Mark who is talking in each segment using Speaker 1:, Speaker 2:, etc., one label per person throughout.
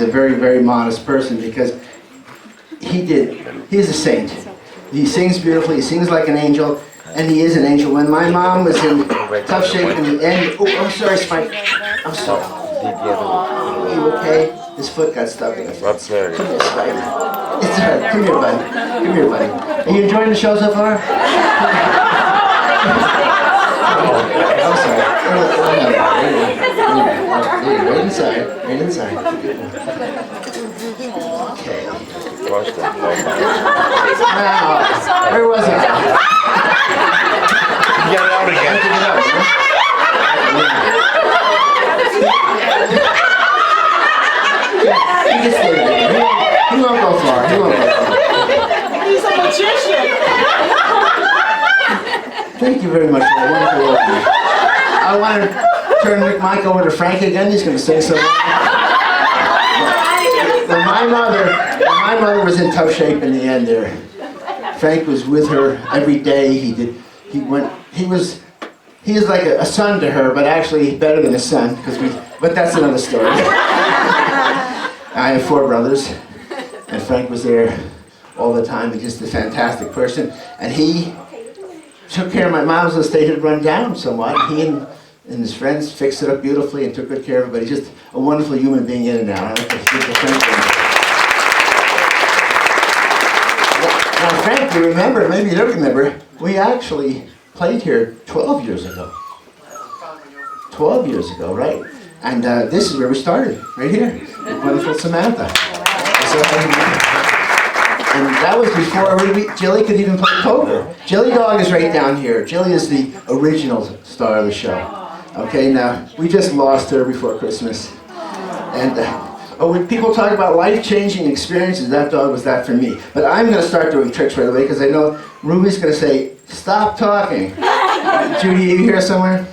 Speaker 1: a very, very modest person because he's a saint. He sings beautifully, he sings like an angel, and he is an angel. When my mom was in tough shape in the end, oh, I'm sorry, Spike. I'm sorry. Are you okay? His foot got stuck in the foot.
Speaker 2: I'm sorry.
Speaker 1: Come here, Spike. It's all right. Come here, buddy. Come here, buddy. Are you enjoying the show so far? I'm sorry. Right inside. Right inside. Okay. Now, where was I?
Speaker 2: Get it out again.
Speaker 1: He can stay there. He won't go far. He won't go far.
Speaker 3: He's a magician.
Speaker 1: Thank you very much for that wonderful opening. I want to turn Mike over to Frank again. He's going to say something. When my mother was in tough shape in the end there, Frank was with her every day. He is like a son to her, but actually better than a son, but that's another story. I have 4 brothers, and Frank was there all the time. He's just a fantastic person, and he took care of my mom's estate had run down somewhat. He and his friends fixed it up beautifully and took good care of it, but he's just a wonderful human being in and out. I'd like to speak to Frank. Now, Frank, you remember, maybe you don't remember, we actually played here 12 years ago. 12 years ago, right? And this is where we started, right here, with wonderful Samantha. And that was before Jilli could even play poker. Jilli Dog is right down here. Jilli is the original star of the show. Okay, now, we just lost her before Christmas. And when people talk about life-changing experiences, that dog was that for me. But I'm going to start doing tricks right away because I know Ruby's going to say, stop talking. Judy, are you here somewhere?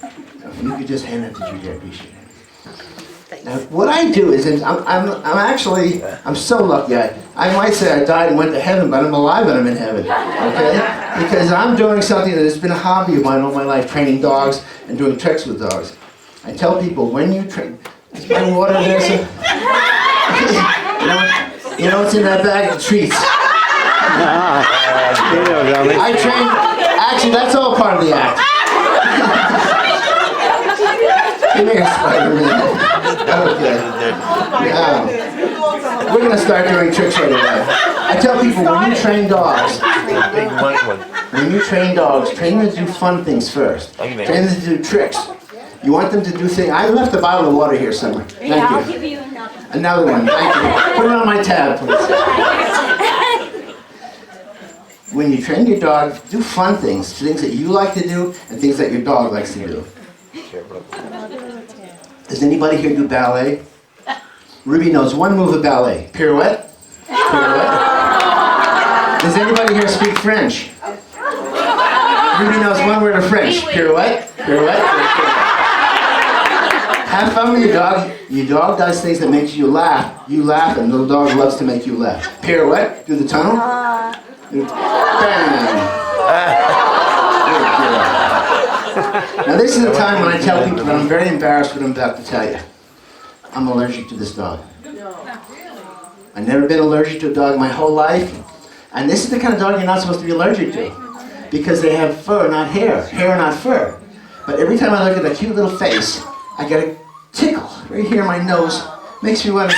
Speaker 1: If you could just hand it to Judy, I appreciate it. Now, what I do is, I'm so lucky. I might say I died and went to heaven, but I'm alive and I'm in heaven, okay? Because I'm doing something that has been a hobby of mine all my life, training dogs and doing tricks with dogs. I tell people, when you train, is my water there? You know what's in that bag of treats? I train, actually that's all part of the act. Come here, Spider-Man. Okay. We're going to start doing tricks right away. I tell people, when you train dogs, train them to do fun things first. Train them to do tricks. You want them to do things. I left a bottle of water here somewhere. Thank you.
Speaker 4: I'll give you another.
Speaker 1: Another one. Thank you. Put it on my tab, please. When you train your dog, do fun things. Things that you like to do and things that your dog likes to do. Does anybody here do ballet? Ruby knows one move of ballet. Pirouette? Pirouette? Does anybody here speak French? Ruby knows one word of French. Pirouette? Pirouette? Have fun with your dog. Your dog does things that makes you laugh. You laugh and the dog loves to make you laugh. Pirouette? Do the tunnel? Bang! Now this is the time when I tell people that I'm very embarrassed what I'm about to tell you. I'm allergic to this dog. I've never been allergic to a dog my whole life. And this is the kind of dog you're not supposed to be allergic to. Because they have fur, not hair. Hair, not fur. But every time I look at that cute little face, I get a tickle right here in my nose. Makes me want to...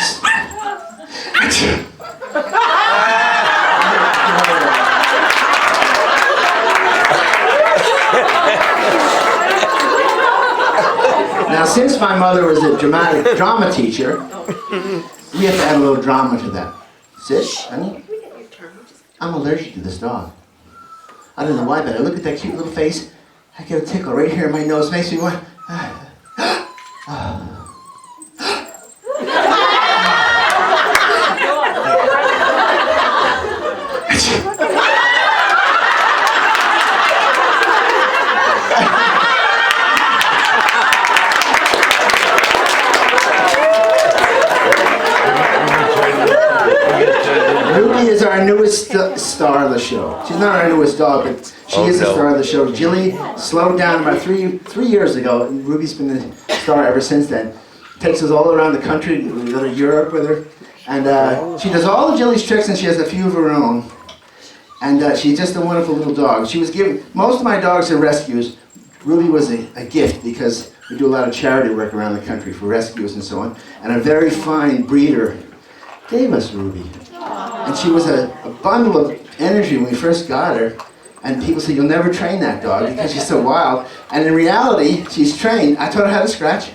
Speaker 1: Now, since my mother was a drama teacher, we have to add a little drama to that. Sit, honey. I'm allergic to this dog. I don't know why, but I look at that cute little face, I get a tickle right here in my nose, makes me want... Is our newest star of the show. She's not our newest dog, but she is the star of the show. Jilli slowed down about three years ago, and Ruby's been the star ever since then. takes us all around the country. We go to Europe with her. And she does all of Jilli's tricks, and she has a few of her own. And she's just a wonderful little dog. She was given, most of my dogs are rescues. Ruby was a gift because we do a lot of charity work around the country for rescues and so on. And a very fine breeder gave us Ruby. And she was a bundle of energy when we first got her. And people say, you'll never train that dog because she's so wild. And in reality, she's trained. I taught her how to scratch.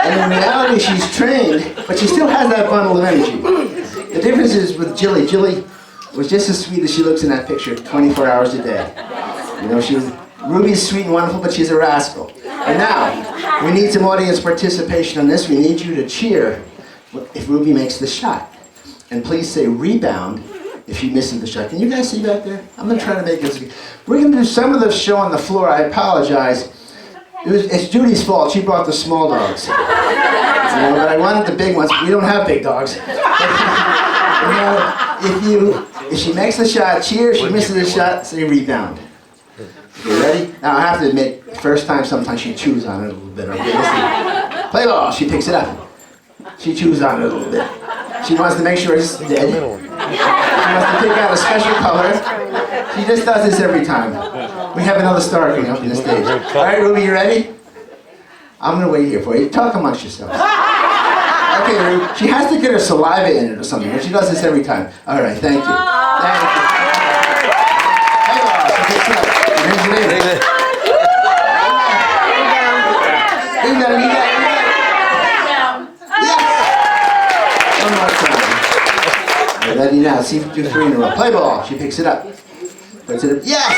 Speaker 1: And in reality, she's trained, but she still has that bundle of energy. The difference is with Jilli. Jilli was just as sweet as she looks in that picture 24 hours a day. You know, Ruby's sweet and wonderful, but she's a rascal. And now, we need some audience participation on this. We need you to cheer if Ruby makes the shot. And please say rebound if she misses the shot. Can you guys see back there? I'm going to try to make this. We're going to do some of the show on the floor. I apologize. It's Judy's fault. She brought the small dogs. You know, but I wanted the big ones. We don't have big dogs. You know, if she makes the shot, cheer. If she misses the shot, say rebound. You ready? Now I have to admit, first time sometimes she chews on it a little bit. Okay, listen. Play ball. She picks it up. She chews on it a little bit. She wants to make sure it's dead. She wants to pick out a special color. She just does this every time. We have another star coming up on the stage. All right, Ruby, you ready? I'm going to wait here for you. Talk amongst yourselves. Okay, Ruby. She has to get her saliva in it or something. But she does this every time. All right, thank you. Thank you. Hey, boss. Here's your name. Yes! One more time. Ready now. See if you do 3 in a row. Play ball. She picks it up. Puts it up. Yes!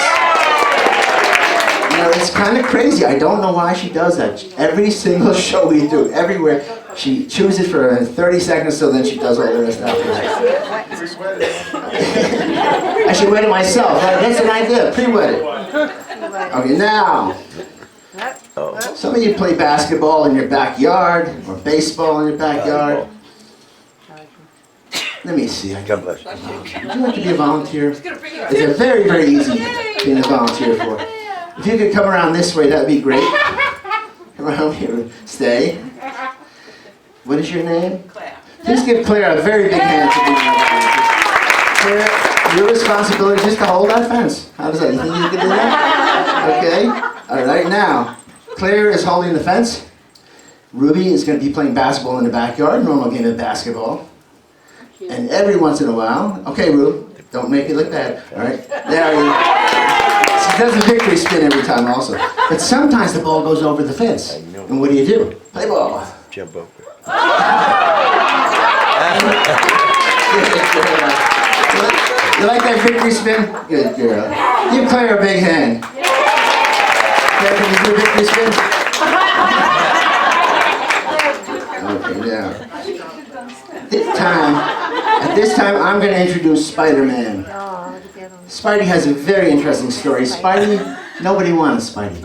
Speaker 1: You know, it's kind of crazy. I don't know why she does that. Every single show we do, everywhere, she chews it for 30 seconds, so then she does all the rest after. I should wet it myself. That's an idea. Pre-wet it. Okay, now. Some of you play basketball in your backyard, or baseball in your backyard. Let me see.
Speaker 2: God bless you.
Speaker 1: Would you like to be a volunteer? It's a very, very easy thing to volunteer for. If you could come around this way, that would be great. Come around here. Stay. What is your name?
Speaker 3: Claire.
Speaker 1: Please give Claire a very big hand for being our volunteer. Claire, your responsibility is just to hold that fence. How does that? You think you can do that? Okay. All right, now, Claire is holding the fence. Ruby is going to be playing basketball in the backyard, normal game of basketball. And every once in a while, okay, Rube, don't make it look bad. All right, there you go. She does a victory spin every time also. But sometimes the ball goes over the fence. And what do? Play ball.
Speaker 2: Jump over.
Speaker 1: You like that victory spin? Good girl. Give Claire a big hand. Claire, can you do a victory spin? Okay, now. At this time, I'm going to introduce Spider-Man. Spidey has a very interesting story. Spidey, nobody wanted Spidey.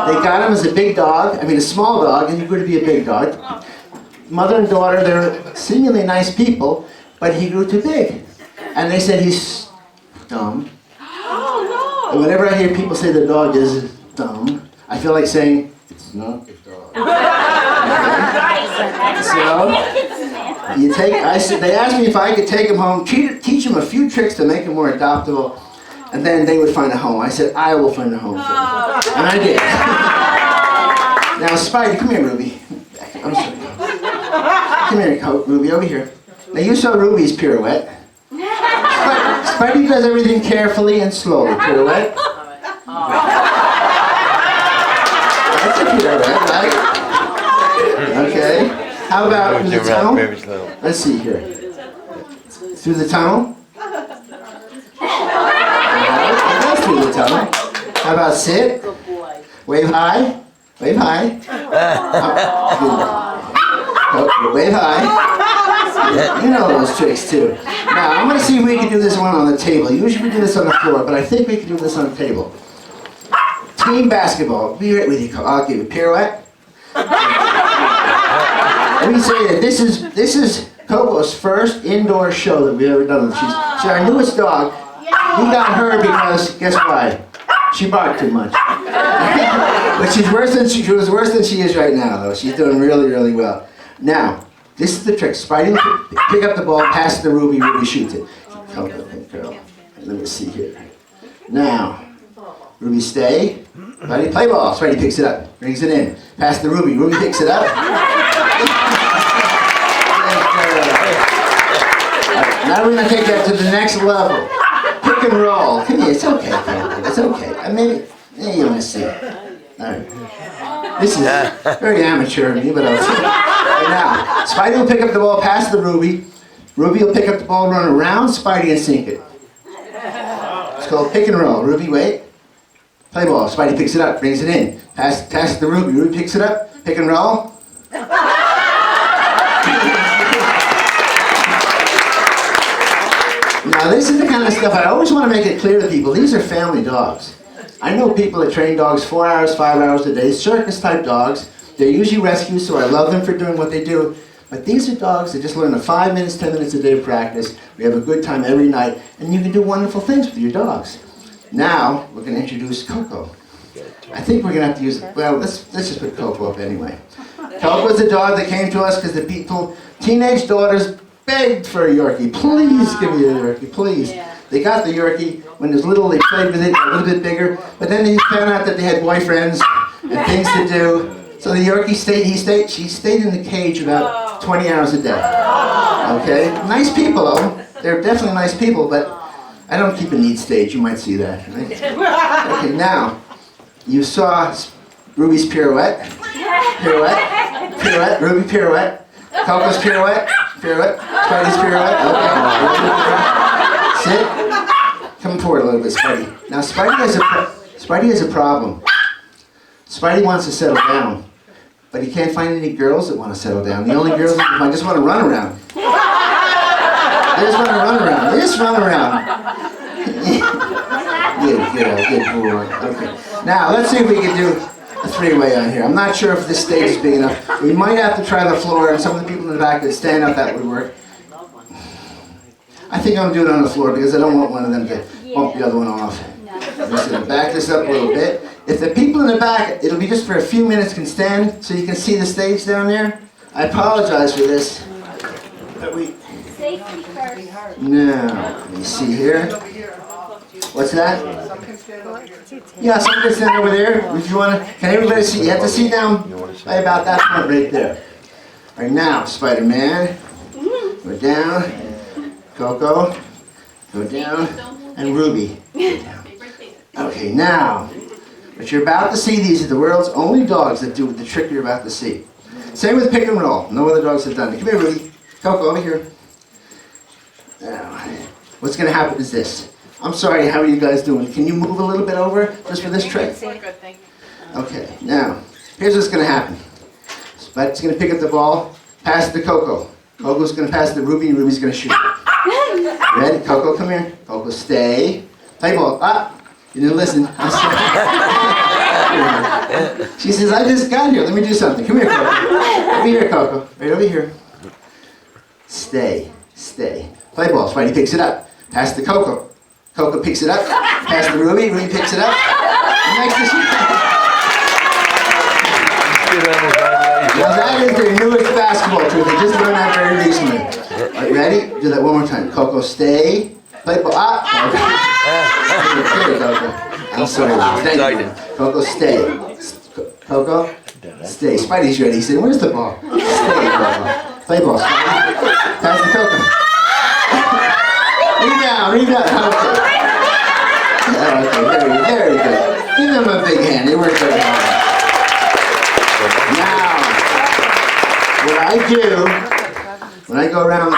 Speaker 1: They got him as a big dog, a small dog, and he grew to be a big dog. Mother and daughter, they're seemingly nice people, but he grew too big. And they said he's dumb. And whenever I hear people say the dog is dumb, I feel like saying, it's not a dog. So, they asked me if I could take him home, teach him a few tricks to make him more adoptable, and then they would find a home. I said, I will find a home for him. And I did. Now, Spidey, come here, Ruby. I'm sorry. Come here, Ruby, over here. Now, you saw Ruby's pirouette. Spidey does everything carefully and slowly. Pirouette. That's a pirouette, right? Okay. How about through the tunnel? Let's see here. Through the tunnel? That's through the tunnel. How about sit? Wave high? Wave high. Wave high. You know those tricks too. Now, I'm going to see if we can do this one on the table. Usually we do this on the floor, but I think we can do this on the table. Team basketball. Be right with you. I'll give you a pirouette. Let me say that this is Coco's first indoor show that we've ever done. She's our newest dog. We got her because, guess why? She barked too much. But she was worse than she is right now, though. She's doing really, really well. Now, this is the trick. Spidey will pick up the ball, pass it to Ruby, Ruby shoots it. Come on, girl. Let me see here. Now, Ruby stay. Spidey play ball. Spidey picks it up, brings it in. Pass to Ruby. Ruby picks it up. Now we're going to take that to the next level. Pick and roll. Come here, it's okay, Calvin. It's okay. I mean, you want to see. All right. This is very amateur of me, but I'll see. Right now, Spidey will pick up the ball, pass to Ruby. Ruby will pick up the ball, run around Spidey and sink it. It's called pick and roll. Ruby, wait. Play ball. Spidey picks it up, brings it in. Pass it to Ruby. Ruby picks it up. Pick and roll. Now this is the kind of stuff I always want to make it clear to people. These are family dogs. I know people that train dogs 4 hours, 5 hours a day, circus type dogs. They're usually rescues, so I love them for doing what they do. But these are dogs that just learn the 5 minutes, 10 minutes a day of practice. We have a good time every night, and you can do wonderful things with your dogs. Now, we're going to introduce Coco. I think we're going to have to use, well, let's just put Coco up anyway. Coco's a dog that came to us because the teenage daughters begged for a Yorkie. Please give me a Yorkie, please. Yeah. They got the Yorkie. When it was little, they played with it a little bit bigger. But then they found out that they had boyfriends and things to do. So the Yorkie she stayed in the cage about 20 hours a day. Okay? Nice people, though. They're definitely nice people, but I don't keep a need stage. You might see that. Right? Okay, now, you saw Ruby's pirouette. Pirouette. Ruby pirouette. Coco's pirouette. Spidey's pirouette. Okay. Sit. Come forward a little bit, Spidey. Now, Spidey has a problem. Spidey wants to settle down, but he can't find any girls that want to settle down. The only girls that I just want to run around. They just want to run around. They just run around. Good boy. Okay. Now, let's see if we can do a three-way on here. I'm not sure if this stage is big enough. We might have to try the floor, and some of the people in the back that stand up, that would work. I think I'm doing it on the floor because I don't want one of them to bump the other one off. I'm just going to back this up a little bit. If the people in the back, it'll be just for a few minutes, can stand so you can see the stage down there. I apologize for this. But
Speaker 2: Safety first.
Speaker 1: now, let me see here. What's that? Yeah, someone can stand over there. If you want to, can everybody see? You have to sit down by about that point right there. All right, now, Spider-Man. Go down. Coco. Go down. And Ruby. Go down. Okay, now, what you're about to see, these are the world's only dogs that do the trick you're about to see. Same with pick and roll. No other dogs have done it. Come here, Ruby. Coco, over here. Now, what's going to happen is this. I'm sorry, how are you guys doing? Can you move a little bit over just for this trick? Okay, now, here's what's going to happen. Spike's going to pick up the ball, pass it to Coco. Coco's going to pass it to Ruby, and Ruby's going to shoot. Ready? Coco, come here. Coco, stay. Play ball. Ah! You didn't listen. I'm sorry. She says, I just got here. Let me do something. Come here, Coco. Over here, Coco. Right over here. Stay. Play ball. Spidey picks it up. Pass to Coco. Coco picks it up. Pass to Ruby. Ruby picks it up. Next to shoot. Now that is their newest basketball trick. They just learned that very recently. All right, ready? Do that one more time. Coco, stay. Play ball. Here, Coco. I'm sorry. Thank you. Coco, stay. Coco, stay. Spidey's ready. He said, where's the ball? Stay, Coco. Play ball, Spidey. Pass to Coco. Rebound. Coco. Okay, very good. Give them a big hand. They worked very hard. Now, what I do, when I go around,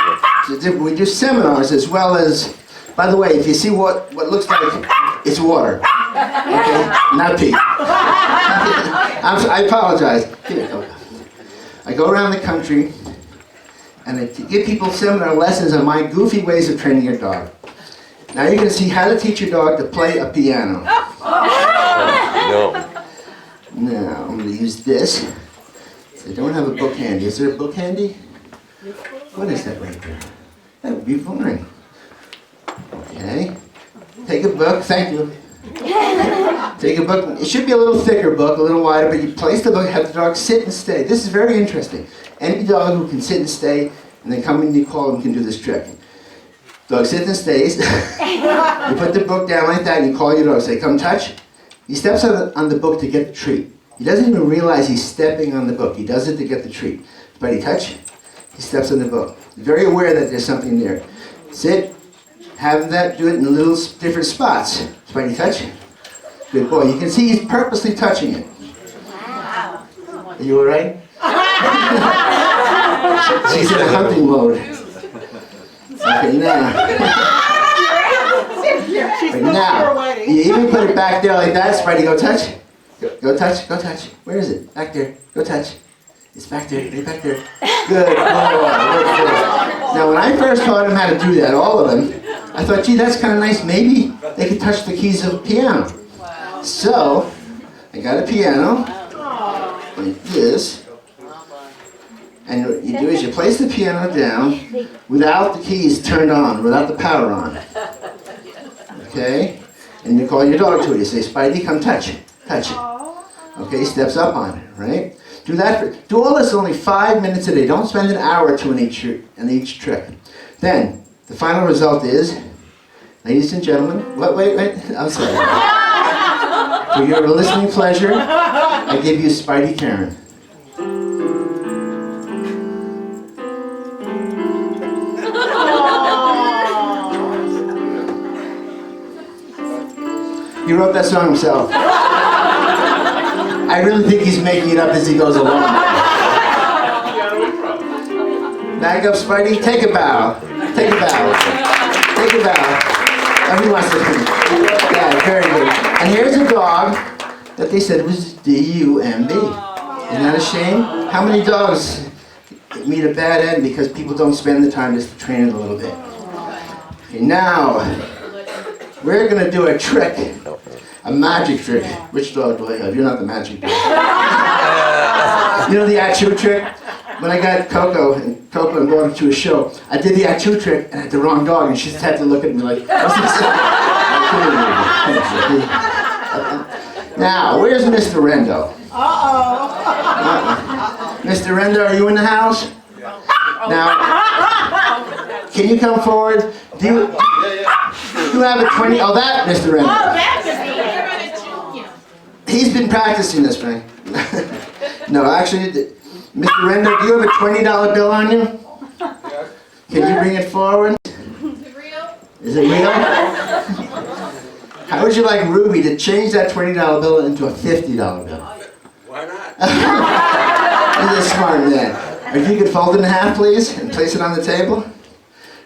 Speaker 1: we do seminars as well as, by the way, if you see what looks like, it's water. Okay? Not pee. I apologize. Here, Coco. I go around the country and I give people seminar lessons on my goofy ways of training your dog. Now you're going to see how to teach your dog to play a piano.
Speaker 4: No.
Speaker 1: Now, I'm going to use this. I don't have a book handy. Is there a book handy? What is that right there? That would be fine. Okay. Take a book. Thank you. Take a book. It should be a little thicker book, a little wider, but you place the book, have the dog sit and stay. This is very interesting. Any dog who can sit and stay, and then come when you call them, can do this trick. Dog sits and stays. You put the book down like that, and you call your dog. Say, come touch. He steps on the book to get the treat. He doesn't even realize he's stepping on the book. He does it to get the treat. Spidey, touch. He steps on the book. He's very aware that there's something there. Sit. Have that do it in little different spots. Spidey, touch. Good boy. You can see he's purposely touching it.
Speaker 2: Wow.
Speaker 1: Are you all right? She's in a hunting mode. Okay, now. You even put it back there like that. Spidey, go touch. Go touch. Go touch. Where is it? Back there. Go touch. It's back there. Right back there. Good boy. Now, when I first taught him how to do that, all of them, I thought, gee, that's kind of nice. Maybe they could touch the keys of a piano. So, I got a piano, like this, and what you do is you place the piano down without the keys turned on, without the power on. Okay? And you call your dog to it. You say, Spidey, come touch. Touch it. Okay, he steps up on it, right? Do all this only 5 minutes a day. Don't spend an hour or two in each trick. Then, the final result is, ladies and gentlemen, wait, I'm sorry. For your listening pleasure, I give you Spidey Caran. He wrote that song himself. I really think he's making it up as he goes along. Back up, Spidey. Take a bow. Take a bow. Take a bow. Everyone wants to finish. Yeah, very good. And here's a dog that they said was D-U-M-B. Isn't that a shame? How many dogs meet a bad end because people don't spend the time just to train it a little bit? Okay, now, we're going to do a trick. A magic trick. Which dog do I have? You're not the magic dog. You know the achoo trick? When I got Coco and brought her to a show, I did the achoo trick and I had the wrong dog, and she just had to look at me like, what's this? Now, where's Mr. Rendo? Mr. Rendo, are you in the house? Now, can you come forward? Do you have a 20? Oh, that Mr. Rendo. He's been practicing this, Frank. No, actually, Mr. Rendo, do you have a $20 bill on you? Can you bring it forward? Is it real? Is it real? How would you like Ruby to change that $20 bill into a $50 bill?
Speaker 4: Why not?
Speaker 1: He's a smart man. If you could fold it in half, please, and place it on the table.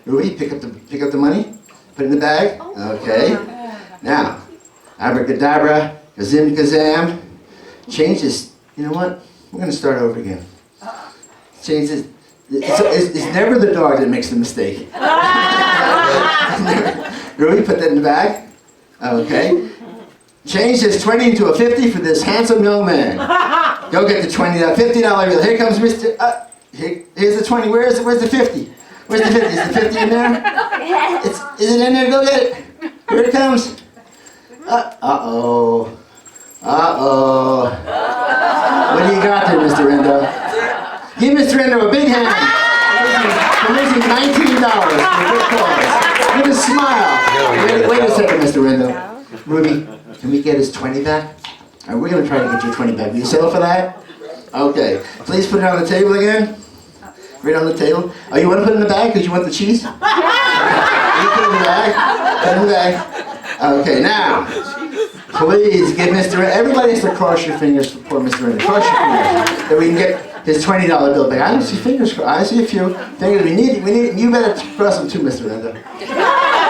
Speaker 1: Ruby, pick up the money. Put it in the bag. Okay. Now, abracadabra, kazim kazam. Change this. You know what? We're going to start over again. Change this. It's never the dog that makes the mistake. Ruby, put that in the bag. Okay. Change this 20 into a 50 for this handsome young man. Go get the $50 bill. Here comes Mr. Here's the 20. Where's the 50? Where's the 50? Is the 50 in there? Is it in there? Go get it. Here it comes. Uh-oh. Uh-oh. What do you got there, Mr. Rendo? Give Mr. Rendo a big hand. We're losing $19 for a good cause. Give a smile. Wait a second, Mr. Rendo. Ruby, can we get his 20 back? All right, we're going to try to get your 20 back. Will you settle for that? Okay. Please put it on the table again. Right on the table. Oh, you want to put it in the bag because you want the cheese? You put it in the bag. Put it in the bag. Okay, now, please give Mr. Rendo. Everybody has to cross your fingers for poor Mr. Rendo. Cross your fingers. That we can get his $20 bill back. I don't see fingers crossed. I see a few fingers. We need. You better cross them too, Mr. Rendo.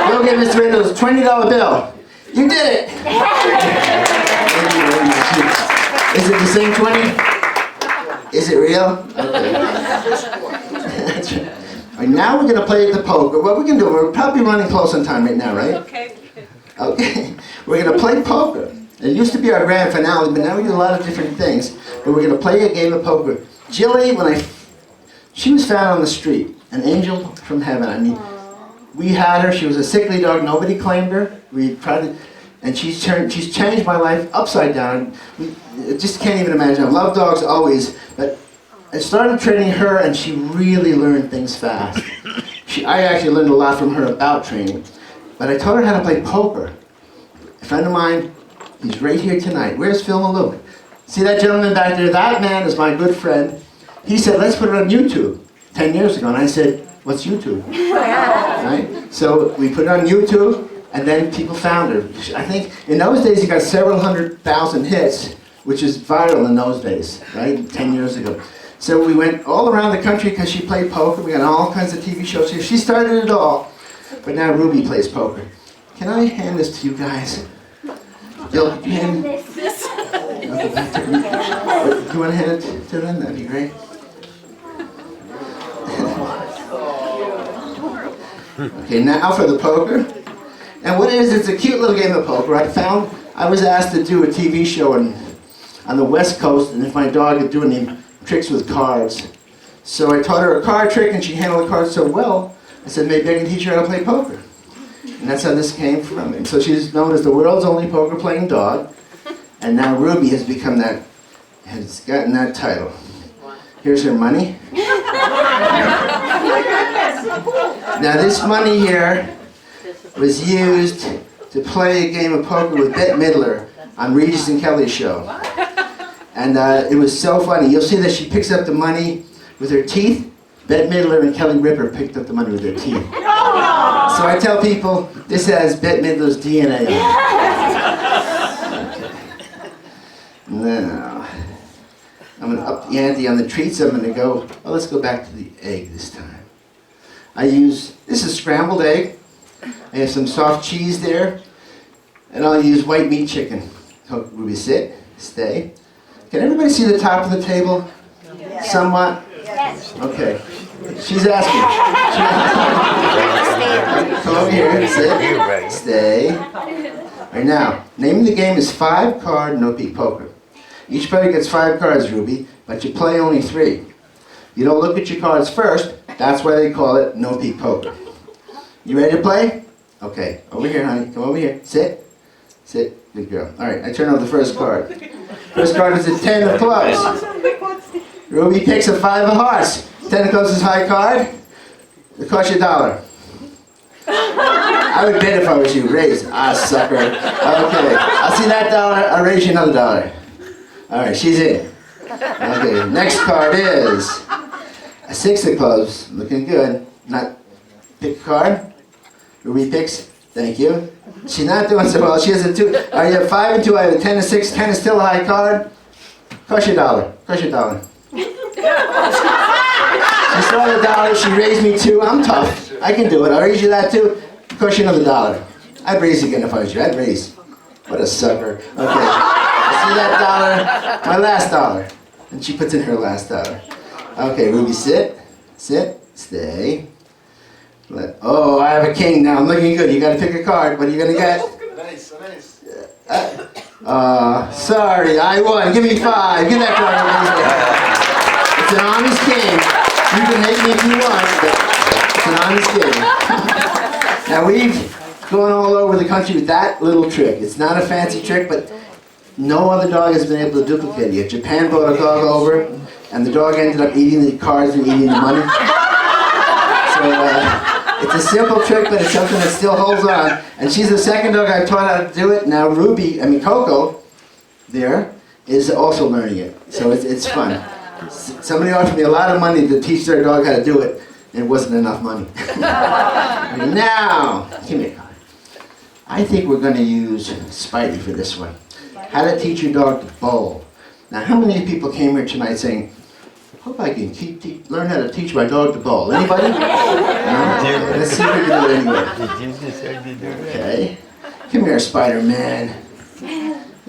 Speaker 1: Go get Mr. Rendo's $20 bill. You did it. Is it the same 20? Is it real? Okay. That's right. All right, now we're going to play the poker. What we're going to do, we're probably running close on time right now, right?
Speaker 3: Okay.
Speaker 1: Okay. We're going to play poker. It used to be our grand finale, but now we do a lot of different things. But we're going to play a game of poker. Jilli, she was found on the street, an angel from heaven. I mean, we had her. She was a sickly dog. Nobody claimed her. We tried to And she's changed my life upside down. I just can't even imagine. I love dogs always, but I started training her and she really learned things fast. I actually learned a lot from her about training. But I taught her how to play poker. A friend of mine, he's right here tonight. Where's Phil Malou? See that gentleman back there? That man is my good friend. He said, let's put it on YouTube 10 years ago. And I said, what's YouTube? Right? So we put it on YouTube, and then people found her. I think in those days, he got several 100,000 hits, which is viral in those days, right? 10 years ago. So we went all around the country because she played poker. We got all kinds of TV shows here. She started it all, but now Ruby plays poker. Can I hand this to you guys? Jill, could you hand this? Okay, back to me. Do you want to hand it to them? That'd be great. Okay, now for the poker. And what it is, it's a cute little game of poker. I was asked to do a TV show on the West Coast, and if my dog would do any tricks with cards. So I taught her a card trick, and she handled the cards so well, I said, maybe I can teach her how to play poker. And that's how this came from. And so she's known as the world's only poker-playing dog, and now Ruby has become that, has gotten that title. Here's her money. Now this money here was used to play a game of poker with Bette Midler on Regis and Kelly's show. And it was so funny. You'll see that she picks up the money with her teeth. Bette Midler and Kelly Ripa picked up the money with their teeth. So I tell people, this has Bette Midler's DNA on it. Now, I'm going to up the ante on the treats. I'm going to go, well, let's go back to the egg this time. This is scrambled egg. I have some soft cheese there. And I'll use white meat chicken. So, Ruby, sit, stay. Can everybody see the top of the table? Yes. Somewhat?
Speaker 2: Yes.
Speaker 1: Okay. She's asking. Come over here, sit, stay. All right, now, name of the game is 5-card no-peak poker. Each player gets 5 cards, Ruby, but you play only 3. You don't look at your cards first. That's why they call it no-peak poker. You ready to play? Okay, over here, honey. Come over here. Sit. Sit. Good girl. All right, I turn over the first card. First card is a 10 of clubs. Ruby picks a 5 of hearts. 10 of clubs is high card. It costs you $1. I would bet if I was you. Raise. Ah, sucker. Okay, I'll see that $1. I'll raise you another $1. All right, she's in. Okay, next card is a 6 of clubs. Looking good. Not pick a card. Ruby picks. Thank you. She's not doing so well. She has a 2. All right, you have 5 and 2. I have a 10 and 6. 10 is still a high card. Cost you $1. Cost you $1. She saw the $1. She raised me 2. I'm tough. I can do it. I'll raise you that too. Cost you another $1. I'd raise again if I was you. I'd raise. What a sucker. Okay. See that $1? My last $1. And she puts in her last $1. Okay, Ruby, sit. Sit. Stay. Oh, I have a king now. I'm looking good. You got to pick a card. What are you going to get?
Speaker 4: Nice, nice.
Speaker 1: Sorry, I won. Give me 5. Give that card over. It's an honest game. You can hate me if you want, but it's an honest game. Now we've gone all over the country with that little trick. It's not a fancy trick, but no other dog has been able to duplicate it. Japan brought a dog over, and the dog ended up eating the cards and eating the money. So it's a simple trick, but it's something that still holds on. And she's the second dog I've taught how to do it. Now Coco, there, is also learning it. So it's fun. Somebody offered me a lot of money to teach their dog how to do it, and it wasn't enough money. Now, give me a card. I think we're going to use Spidey for this one. How to teach your dog to bowl. Now, how many people came here tonight saying, hope I can learn how to teach my dog to bowl? Anybody? No? Let's see if we can do it anyway. Okay. Come here, Spider-Man.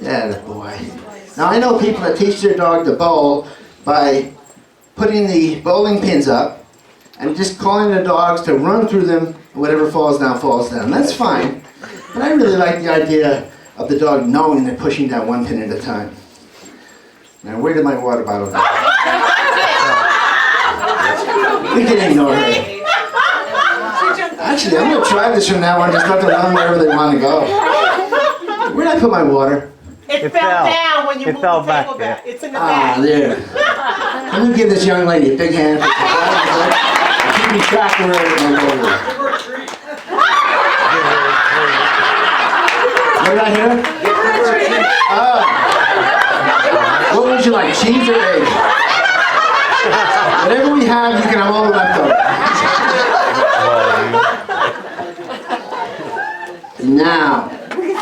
Speaker 1: Yeah, the boy. Now, I know people that teach their dog to bowl by putting the bowling pins up and just calling the dogs to run through them, and whatever falls down, falls down. That's fine. But I really like the idea of the dog knowing they're pushing down one pin at a time. Now, where did my water bottle go? We can ignore her. Actually, I'm going to try this from now on. Just let them run wherever they want to go. put my water?
Speaker 3: It
Speaker 4: It
Speaker 3: fell
Speaker 4: fell.
Speaker 3: down when you
Speaker 4: It
Speaker 3: moved
Speaker 4: fell
Speaker 3: the table
Speaker 4: back
Speaker 3: back. It's in the
Speaker 1: Ah,
Speaker 3: back.
Speaker 1: there. Let me give this young lady a big hand. Keep me track of her. What did I hear? What would you like, cheese or egg? Whatever we have, you can have all the leftovers. Now,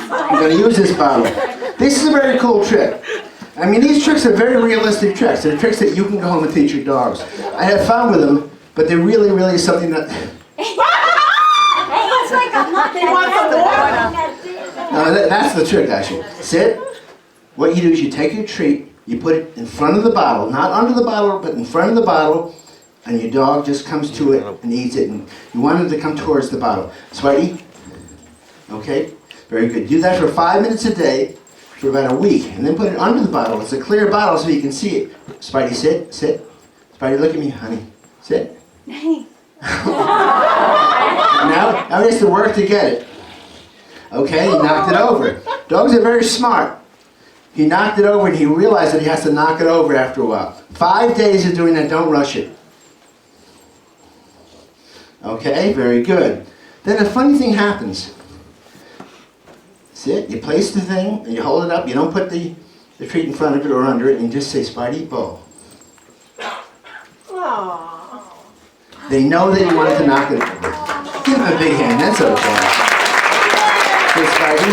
Speaker 1: I'm going to use this bottle. This is a very cool trick. I mean, these tricks are very realistic tricks. They're tricks that you can go home and teach your dogs. I have fun with them, but they're really, really something that...
Speaker 2: Hey, it's like a monkey.
Speaker 3: He wants some water.
Speaker 1: No, that's the trick, actually. Sit. What you do is you take your treat, you put it in front of the bottle, not under the bottle, but in front of the bottle, and your dog just comes to it and eats it. And you want him to come towards the bottle. Spidey? Okay? Very good. Do that for 5 minutes a day for about a week, and then put it under the bottle. It's a clear bottle so you can see it. Spidey, sit, sit. Spidey, look at me, honey. Sit. Now he has to work to get it. Okay, he knocked it over. Dogs are very smart. He knocked it over and he realized that he has to knock it over after a while. 5 days of doing that, don't rush it. Okay, very good. Then a funny thing happens. Sit, you place the thing, and you hold it up. You don't put the treat in front of it or under it, and you just say, Spidey, bow.
Speaker 3: Aww.
Speaker 1: They know that you wanted to knock it over. Give him a big hand, that's okay. Say, Spidey.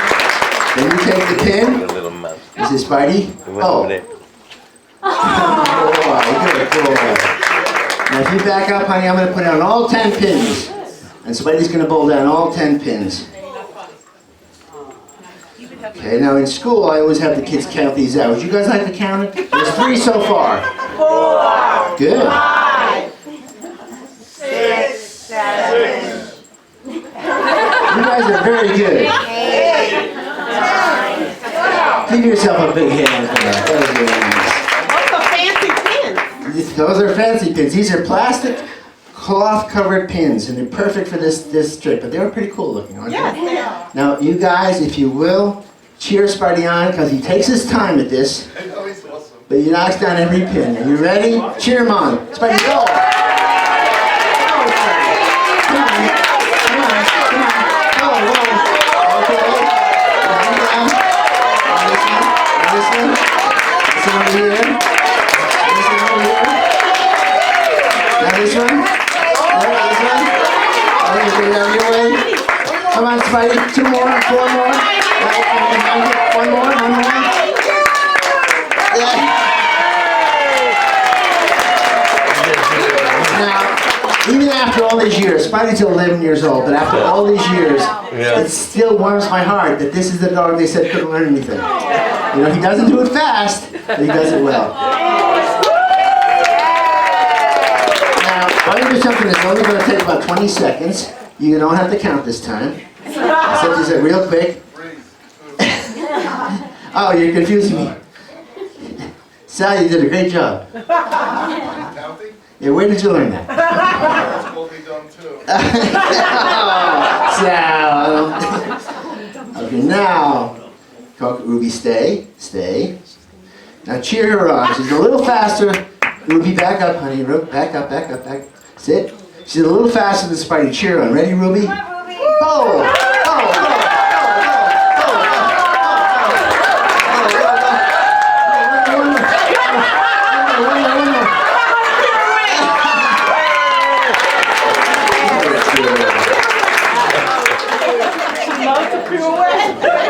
Speaker 1: Then you take the pin. You say, Spidey, bow. Good boy. Now if you back up, honey, I'm going to put down all 10 pins. And Spidey's going to bowl down all 10 pins. Okay, now in school, I always have the kids count these out. Would you guys like to count it? There's 3 so far.
Speaker 3: 4,
Speaker 1: Good.
Speaker 3: 5, 6, 7.
Speaker 1: You guys are very good.
Speaker 3: 8, 9, 12.
Speaker 1: Give yourself a big hand for that. That was very nice.
Speaker 3: What's the fancy pins?
Speaker 1: Those are fancy pins. These are plastic cloth-covered pins, and they're perfect for this trick. But they were pretty cool looking, aren't they?
Speaker 3: Yes, they are.
Speaker 1: Now, you guys, if you will, cheer Spidey on, because he takes his time at this. But he knocks down every pin. Are you ready? Cheer him on. Spidey, go! Come on. Come on. Come on. Go, go. Okay. Down. This one. This one. This one over here. This one over here. Now this one. This one. Okay, go down your way. Come on, Spidey. 2 more. 4 more. One more. One more. Yeah. Now, even after all these years, Spidey's 11 years old, but after all these years, it still warms my heart that this is the dog they said couldn't learn anything. You know, he doesn't do it fast, but he does it well. Now, I'm going to do something that's only going to take about 20 seconds. You don't have to count this time. Except you said real quick. Oh, you're confusing me. Sal, you did a great job. Yeah, where did you learn that? Sal. Okay, now, Ruby, stay, stay. Now cheer her on. She's a little faster. Ruby, back up, honey. Back up, back up, back. Sit. She's a little faster than Spidey. Cheer on. Ready, Ruby? Go!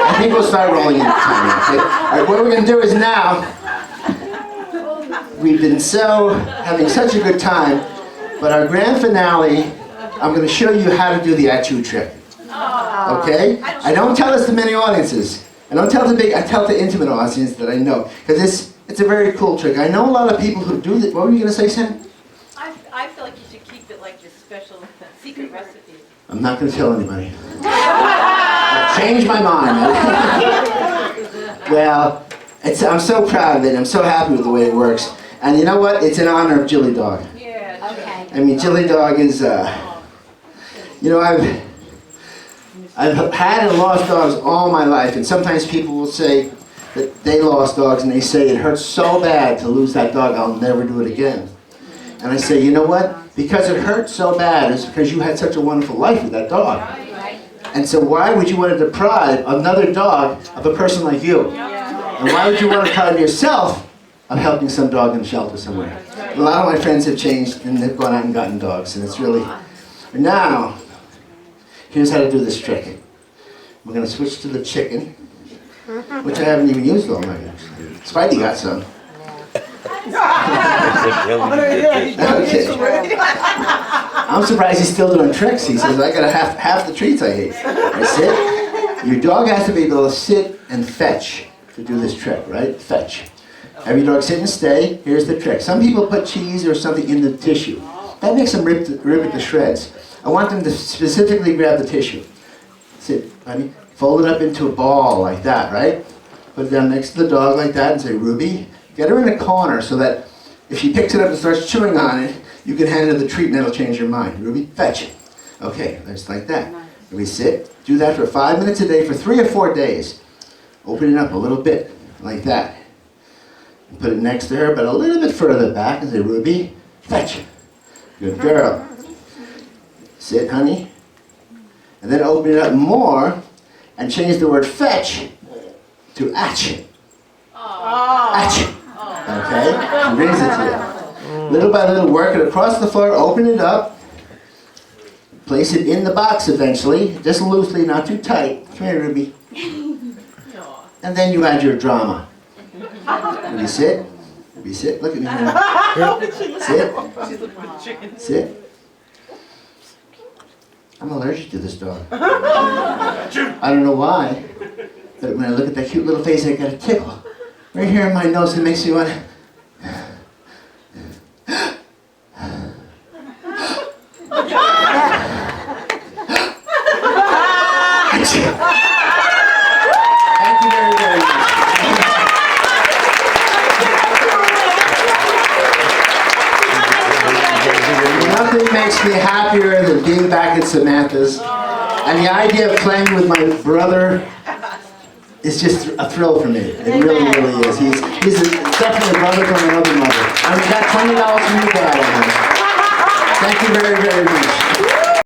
Speaker 1: I think we'll start rolling in time. Okay? All right, what we're going to do is now, we've been having such a good time, but our grand finale, I'm going to show you how to do the Achoo trick. Okay? I don't tell this to many audiences. I don't tell it to I tell it to intimate audience that I know. Because it's a very cool trick. I know a lot of people who do this. What were you going to say, Sam?
Speaker 5: I feel like you should keep it like your special secret recipe.
Speaker 1: I'm not going to tell anybody. Changed my mind. Well, I'm so proud of it. I'm so happy with the way it works. And you know what? It's in honor of Jilli Dog.
Speaker 5: Yeah.
Speaker 2: Okay.
Speaker 1: I mean, Jilli Dog is, you know, I've had and lost dogs all my life, and sometimes people will say that they lost dogs, and they say it hurts so bad to lose that dog, I'll never do it again. And I say, you know what? Because it hurts so bad, it's because you had such a wonderful life with that dog. And so why would you want to deprive another dog of a person like you? And why would you want to deprive yourself of helping some dog in a shelter somewhere? A lot of my friends have changed, and they've gone out and gotten dogs, and it's really... Now, here's how to do this trick. We're going to switch to the chicken, which I haven't even used all night, actually. Spidey got some. Okay. I'm surprised he's still doing tricks. He says, I got half the treats I ate. I sit. Your dog has to be able to sit and fetch to do this trick, right? Fetch. Every dog sit and stay. Here's the trick. Some people put cheese or something in the tissue. That makes them rip it to shreds. I want them to specifically grab the tissue. Sit, honey. Fold it up into a ball like that, right? Put it down next to the dog like that and say, Ruby, get her in a corner so that if she picks it up and starts chewing on it, you can hand her the treat and it'll change your mind. Ruby, fetch. Okay, just like that. Ruby, sit. Do that for 5 minutes a day for 3 or 4 days. Open it up a little bit, like that. And put it next to her, but a little bit further back and say, Ruby, fetch. Good girl. Sit, honey. And then open it up more and change the word fetch to atch. Atch. Okay? She brings it to you. Little by little, work it across the floor, open it up, place it in the box eventually, just loosely, not too tight. Come here, Ruby. And then you add your drama. Ruby, sit. Ruby, sit. Look at me now. Sit. Sit. I'm allergic to this dog. I don't know why, but when I look at that cute little face, I get a tickle. Right here in my nose, it makes me want to... Thank you very, very much. Nothing makes me happier than being back at Samantha's. And the idea of playing with my brother is just a thrill for me. It really, really is. He's definitely a brother from another mother. I've got $20 from your dad on him. Thank you very, very much.